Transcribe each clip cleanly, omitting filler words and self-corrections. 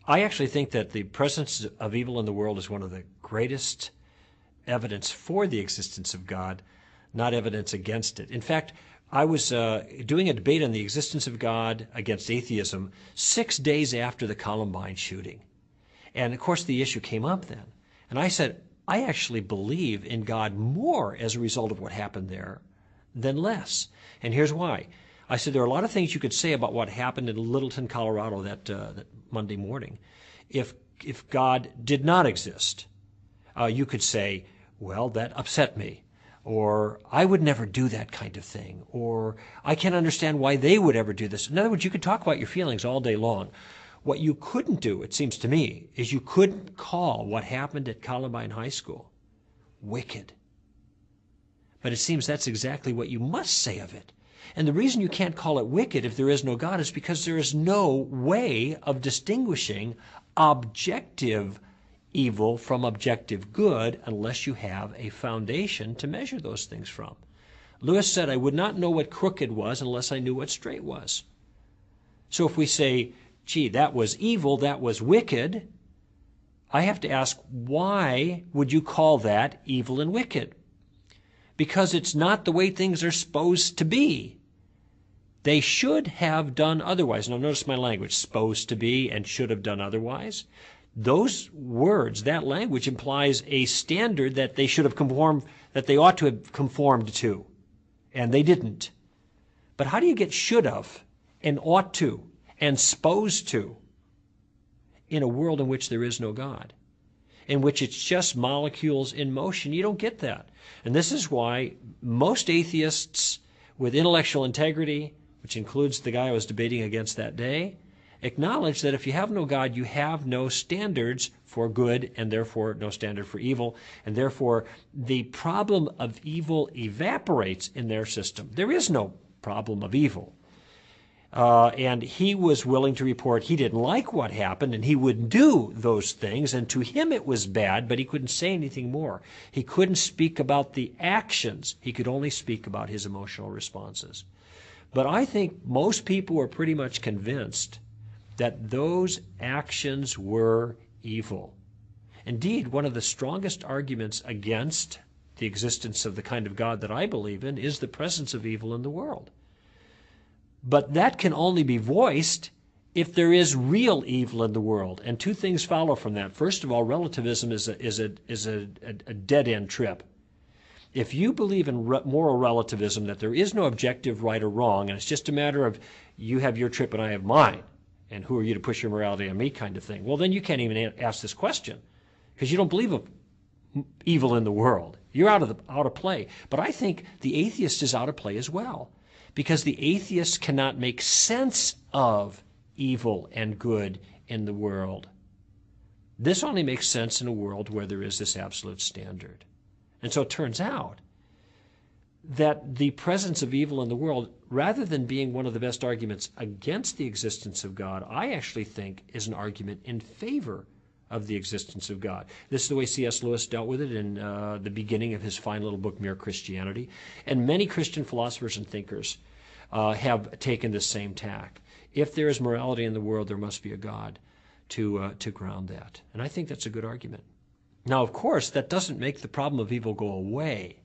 I actually think that the presence of evil in the world is one of the greatest evidence for the existence of God, not evidence against it. In fact, I was doing a debate on the existence of God against atheism 6 days after the Columbine shooting. And of course the issue came up then. And I said, I actually believe in God more as a result of what happened there than less. And here's why. I said there are a lot of things you could say about what happened in Littleton, Colorado that Monday morning. If God did not exist, you could say, well, that upset me. Or I would never do that kind of thing. Or I can't understand why they would ever do this. In other words, you could talk about your feelings all day long. What you couldn't do, it seems to me, is you couldn't call what happened at Columbine High School wicked. But it seems that's exactly what you must say of it. And the reason you can't call it wicked if there is no God is because there is no way of distinguishing objective evil from objective good unless you have a foundation to measure those things from. Lewis said, I would not know what crooked was unless I knew what straight was. So if we say, gee, that was evil, that was wicked, I have to ask, why would you call that evil and wicked? Because it's not the way things are supposed to be. They should have done otherwise. Now notice my language, supposed to be and should have done otherwise. Those words, that language implies a standard that they should have conformed, that they ought to have conformed to, and they didn't. But how do you get should have and ought to and supposed to in a world in which there is no God, in which it's just molecules in motion? You don't get that. And this is why most atheists with intellectual integrity, which includes the guy I was debating against that day, acknowledge that if you have no God, you have no standards for good and therefore no standard for evil, and therefore the problem of evil evaporates in their system. There is no problem of evil. And he was willing to report he didn't like what happened and he would do those things, and to him it was bad, but he couldn't say anything more. He couldn't speak about the actions. He could only speak about his emotional responses. But I think most people were pretty much convinced that those actions were evil. Indeed, one of the strongest arguments against the existence of the kind of God that I believe in is the presence of evil in the world. But that can only be voiced if there is real evil in the world. And two things follow from that. First of all, relativism is a dead-end trip. If you believe in moral relativism, that there is no objective right or wrong, and it's just a matter of you have your trip and I have mine, and who are you to push your morality on me kind of thing, well, then you can't even ask this question because you don't believe of evil in the world. You're out of play. But I think the atheist is out of play as well, because the atheist cannot make sense of evil and good in the world. This only makes sense in a world where there is this absolute standard. And so it turns out that the presence of evil in the world, rather than being one of the best arguments against the existence of God, I actually think is an argument in favor of the existence of God. This is the way C.S. Lewis dealt with it in the beginning of his fine little book, Mere Christianity. And many Christian philosophers and thinkers have taken this same tack. If there is morality in the world, there must be a God to ground that. And I think that's a good argument. Now, of course, that doesn't make the problem of evil go away.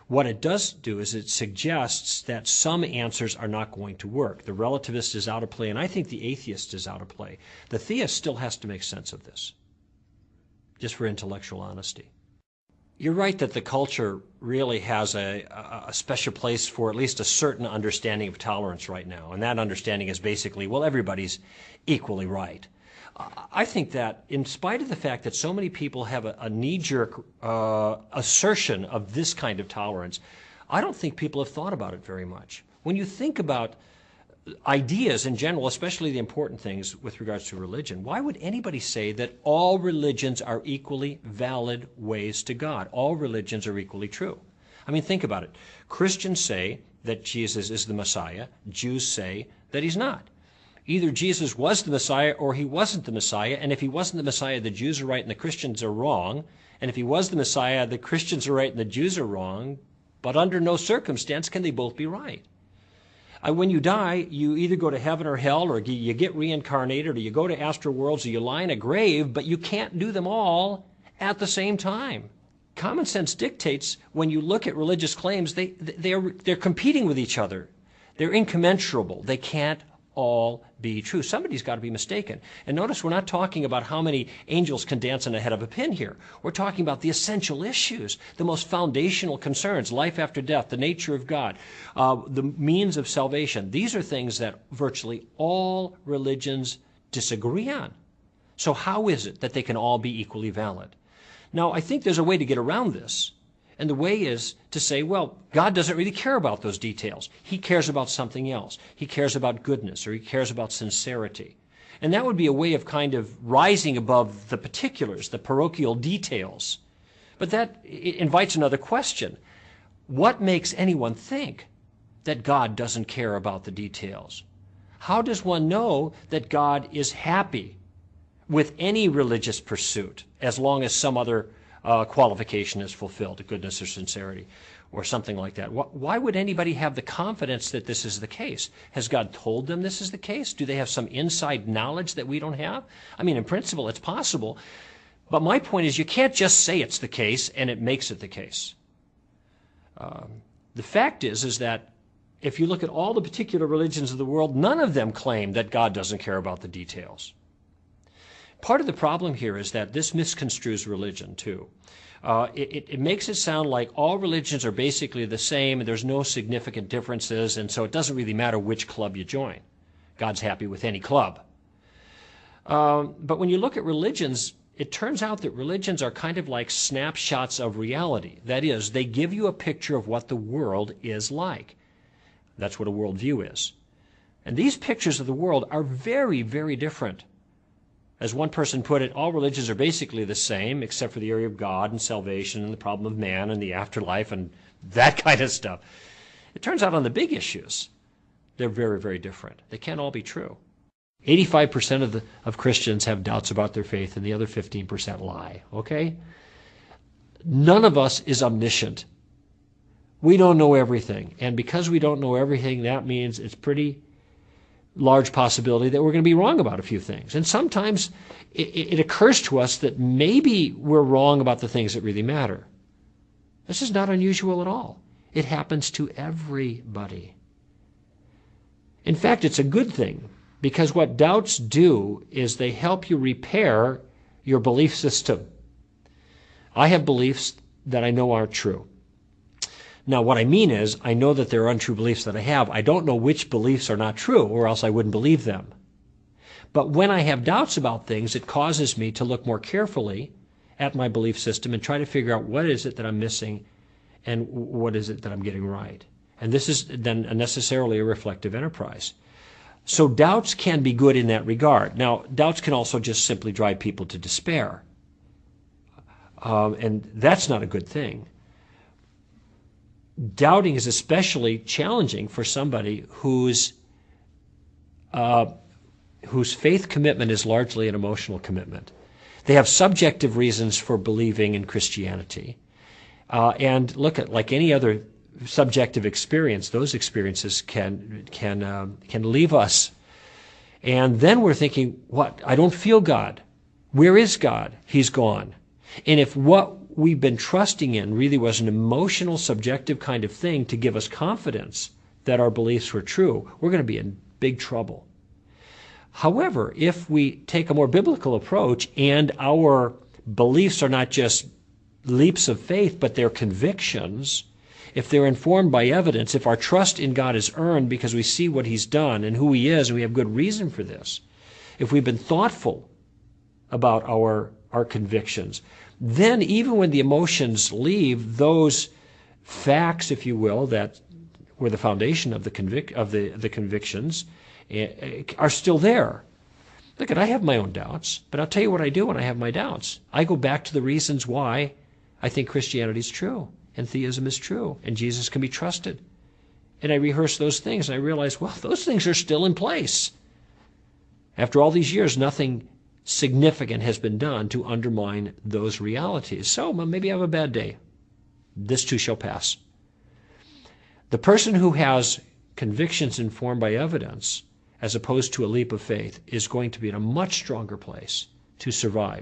What it does do is it suggests that some answers are not going to work. The relativist is out of play, and I think the atheist is out of play. The theist still has to make sense of this, just for intellectual honesty. You're right that the culture really has a special place for at least a certain understanding of tolerance right now, and that understanding is basically, well, everybody's equally right. I think that in spite of the fact that so many people have a knee-jerk assertion of this kind of tolerance, I don't think people have thought about it very much. When you think about ideas in general, especially the important things with regards to religion, why would anybody say that all religions are equally valid ways to God? All religions are equally true. I mean, think about it. Christians say that Jesus is the Messiah. Jews say that he's not. Either Jesus was the Messiah or he wasn't the Messiah, and if he wasn't the Messiah, the Jews are right and the Christians are wrong, and if he was the Messiah, the Christians are right and the Jews are wrong, but under no circumstance can they both be right. When you die, you either go to heaven or hell, or you get reincarnated, or you go to astral worlds, or you lie in a grave, but you can't do them all at the same time. Common sense dictates when you look at religious claims, they're competing with each other. They're incommensurable. They can't all be true. Somebody's got to be mistaken. And notice we're not talking about how many angels can dance on the head of a pin here. We're talking about the essential issues, the most foundational concerns, life after death, the nature of God, the means of salvation. These are things that virtually all religions disagree on. So how is it that they can all be equally valid? Now, I think there's a way to get around this. And the way is to say, well, God doesn't really care about those details. He cares about something else. He cares about goodness, or he cares about sincerity. And that would be a way of kind of rising above the particulars, the parochial details. But that invites another question. What makes anyone think that God doesn't care about the details? How does one know that God is happy with any religious pursuit as long as some other qualification is fulfilled, goodness or sincerity, or something like that? Why would anybody have the confidence that this is the case? Has God told them this is the case? Do they have some inside knowledge that we don't have? I mean, in principle, it's possible. But my point is, you can't just say it's the case and it makes it the case. The fact is that if you look at all the particular religions of the world, none of them claim that God doesn't care about the details. Part of the problem here is that this misconstrues religion, too. It makes it sound like all religions are basically the same, and there's no significant differences, and so it doesn't really matter which club you join. God's happy with any club. But when you look at religions, it turns out that religions are kind of like snapshots of reality. That is, they give you a picture of what the world is like. That's what a worldview is. And these pictures of the world are very, very different. As one person put it, all religions are basically the same, except for the area of God and salvation and the problem of man and the afterlife and that kind of stuff. It turns out on the big issues, they're very, very different. They can't all be true. 85% of Christians have doubts about their faith, and the other 15% lie, okay? None of us is omniscient. We don't know everything. And because we don't know everything, that means it's pretty large possibility that we're going to be wrong about a few things. And sometimes it occurs to us that maybe we're wrong about the things that really matter. This is not unusual at all. It happens to everybody. In fact, it's a good thing, because what doubts do is they help you repair your belief system. I have beliefs that I know aren't true. Now, what I mean is, I know that there are untrue beliefs that I have. I don't know which beliefs are not true, or else I wouldn't believe them. But when I have doubts about things, it causes me to look more carefully at my belief system and try to figure out what is it that I'm missing and what is it that I'm getting right. And this is then necessarily a reflective enterprise. So doubts can be good in that regard. Now, doubts can also just simply drive people to despair. And that's not a good thing. Doubting is especially challenging for somebody whose faith commitment is largely an emotional commitment. They have subjective reasons for believing in Christianity. And look at, like any other subjective experience, those experiences can leave us. And then we're thinking, what? I don't feel God. Where is God? He's gone. And if what we've been trusting in really was an emotional, subjective kind of thing to give us confidence that our beliefs were true, we're going to be in big trouble. However, if we take a more biblical approach and our beliefs are not just leaps of faith, but they're convictions, if they're informed by evidence, if our trust in God is earned because we see what He's done and who He is, and we have good reason for this, if we've been thoughtful about our convictions, then even when the emotions leave, those facts, if you will, that were the foundation of the convictions are still there. Look, I have my own doubts, but I'll tell you what I do when I have my doubts. I go back to the reasons why I think Christianity is true, and theism is true, and Jesus can be trusted. And I rehearse those things, and I realize, well, those things are still in place. After all these years, nothing significant has been done to undermine those realities. So maybe I have a bad day. This too shall pass. The person who has convictions informed by evidence, as opposed to a leap of faith, is going to be in a much stronger place to survive.